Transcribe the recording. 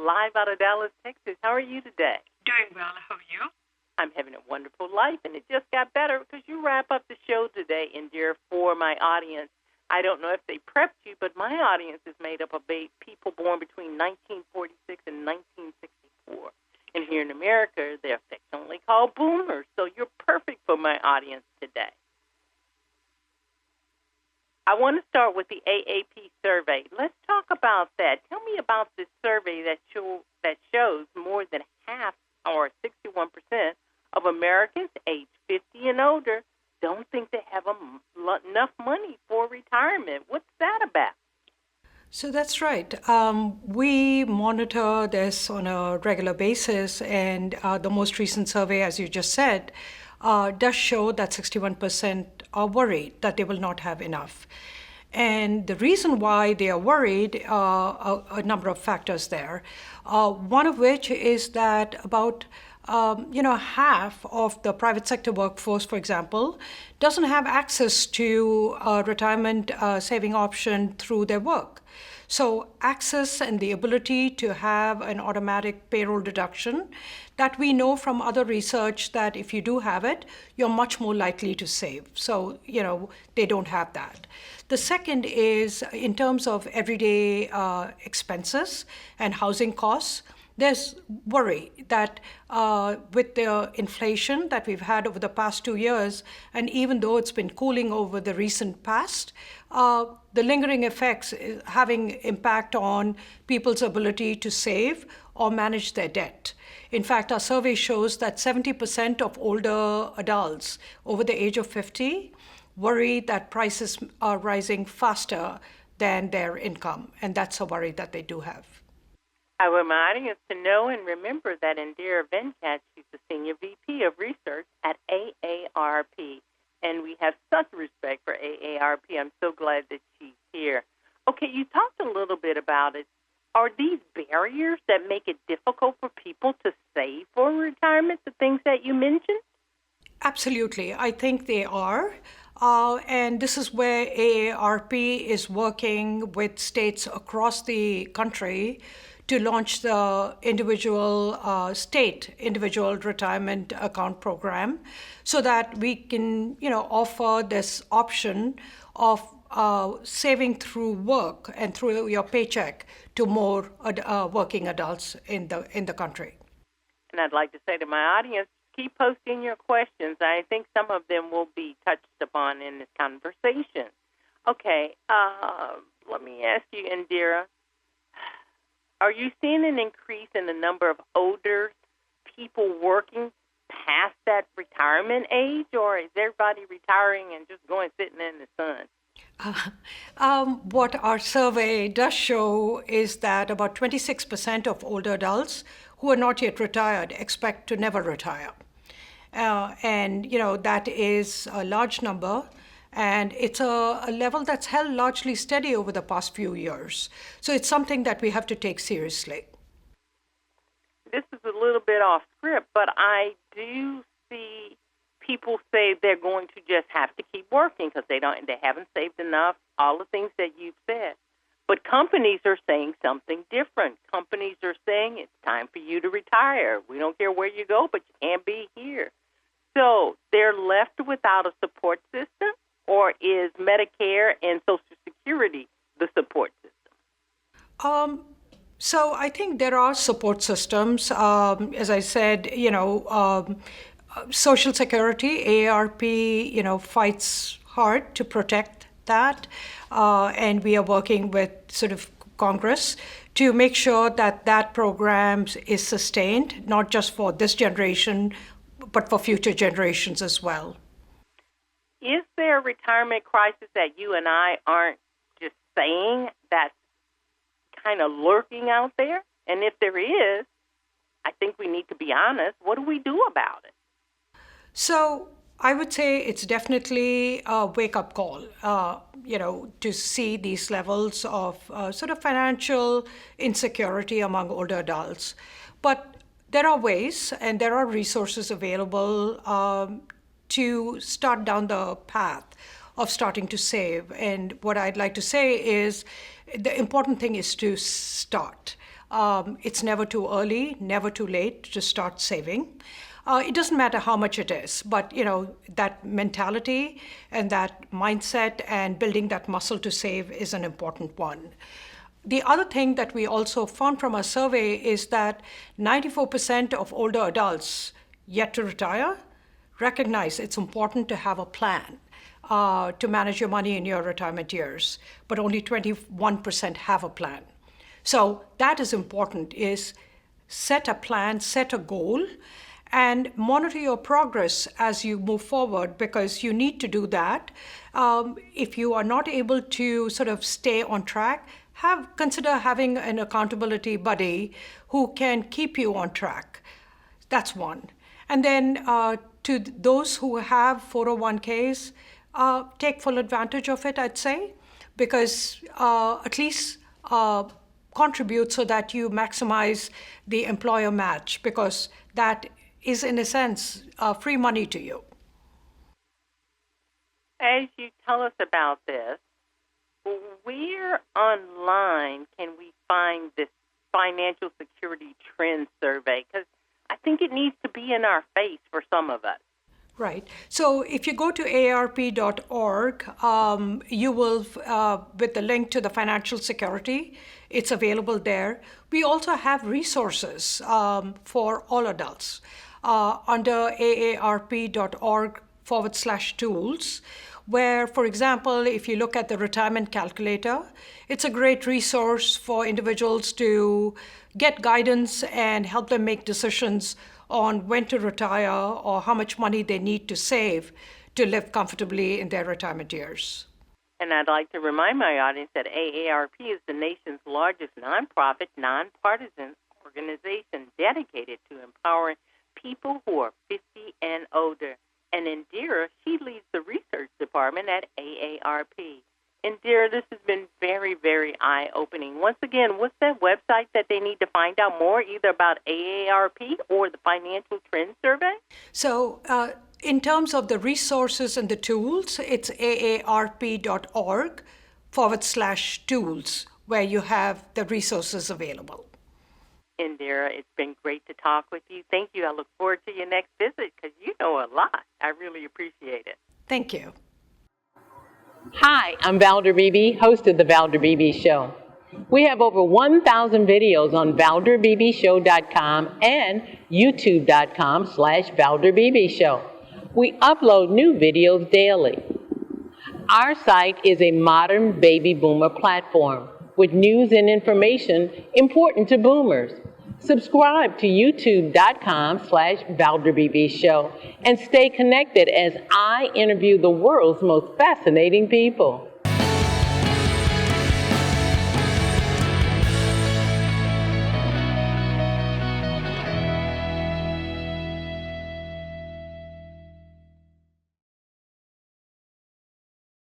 live out of Dallas, Texas. How are you today? Doing well. How are you? I'm having a wonderful life, and it just got better because you wrap up the show today, Indira, for my audience. I don't know if they prepped you, but my audience is made up of people born between 1946 and 1964. And here in America, they're affectionately called boomers, so you're perfect for my audience today. I want to start with the AAP survey. Let's talk about that. Tell me about this survey that shows more than half, or 61%, of Americans aged 50 and older don't think they have enough money for retirement. What's that about? So that's right. We monitor this on a regular basis, and the most recent survey, as you just said, does show that 61% are worried that they will not have enough. And the reason why they are worried, a number of factors there. One of which is that about half of the private sector workforce, for example, doesn't have access to a retirement saving option through their work. So access and the ability to have an automatic payroll deduction, that we know from other research that if you do have it, you're much more likely to save. So, they don't have that. The second is in terms of everyday expenses and housing costs. There's worry that with the inflation that we've had over the past 2 years, and even though it's been cooling over the recent past, the lingering effects is having impact on people's ability to save or manage their debt. In fact, our survey shows that 70% of older adults over the age of 50 worry that prices are rising faster than their income, and that's a worry that they do have. I want my audience to know and remember that Indira Venkat, she's the Senior VP of Research at AARP, and we have such respect for AARP. I'm so glad that she's here. Okay, you talked a little bit about it. Are these barriers that make it difficult for people to save for retirement, the things that you mentioned? Absolutely. I think they are. And this is where AARP is working with states across the country to launch the state individual retirement account program, so that we can, offer this option of saving through work and through your paycheck to more working adults in the country. And I'd like to say to my audience, keep posting your questions. I think some of them will be touched upon in this conversation. Okay, let me ask you, Indira, are you seeing an increase in the number of older people working past that retirement age, or is everybody retiring and just going sitting in the sun? What our survey does show is that about 26% of older adults who are not yet retired expect to never retire. And that is a large number, and it's a level that's held largely steady over the past few years. So it's something that we have to take seriously. This is a little bit off script, but I do see people say they're going to just have to keep working because they haven't saved enough, all the things that you've said. But companies are saying something different. Companies are saying it's time for you to retire. We don't care where you go, but you can't be here. So they're left without a support system, or is Medicare and Social Security the support system? So I think there are support systems. As I said, Social Security, AARP, fights hard to protect that. And we are working with sort of Congress to make sure that program is sustained, not just for this generation, but for future generations as well. Is there a retirement crisis that you and I aren't just saying that's kind of lurking out there? And if there is, I think we need to be honest. What do we do about it? So I would say it's definitely a wake-up call, to see these levels of sort of financial insecurity among older adults. But there are ways and there are resources available to start down the path of starting to save. And what I'd like to say is the important thing is to start. It's never too early, never too late to start saving. It doesn't matter how much it is, but that mentality and that mindset and building that muscle to save is an important one. The other thing that we also found from our survey is that 94% of older adults yet to retire recognize it's important to have a plan to manage your money in your retirement years, but only 21% have a plan. So that is important, is set a plan, set a goal, and monitor your progress as you move forward, because you need to do that. If you are not able to sort of stay on track, consider having an accountability buddy who can keep you on track. That's one. And then to those who have 401ks, take full advantage of it, I'd say, because at least contribute so that you maximize the employer match, because that is, in a sense, free money to you. As you tell us about this, where online can we find this financial security trend survey? Because I think it needs to be in our face for some of us. Right. So if you go to aarp.org, you will, with the link to the financial security, it's available there. We also have resources for all adults under aarp.org/tools, where, for example, if you look at the retirement calculator, it's a great resource for individuals to get guidance and help them make decisions on when to retire or how much money they need to save to live comfortably in their retirement years. And I'd like to remind my audience that AARP is the nation's largest nonprofit, nonpartisan organization dedicated to empowering people who are 50 and older. And Indira, she leads the research department at AARP. Indira, this has been very, very eye-opening. Once again, what's that website that they need to find out more, either about AARP or the Financial Trend Survey? So in terms of the resources and the tools, it's aarp.org/tools, where you have the resources available. Indira, it's been great to talk with you. Thank you. I look forward to your next visit because you know a lot. I really appreciate it. Thank you. Hi, I'm Valder Beebe, host of The Valder Beebe Show. We have over 1,000 videos on ValderBeebeShow.com and YouTube.com/Valder Beebe Show. We upload new videos daily. Our site is a modern baby boomer platform with news and information important to boomers. Subscribe to YouTube.com/Valder Beebe Show and stay connected as I interview the world's most fascinating people.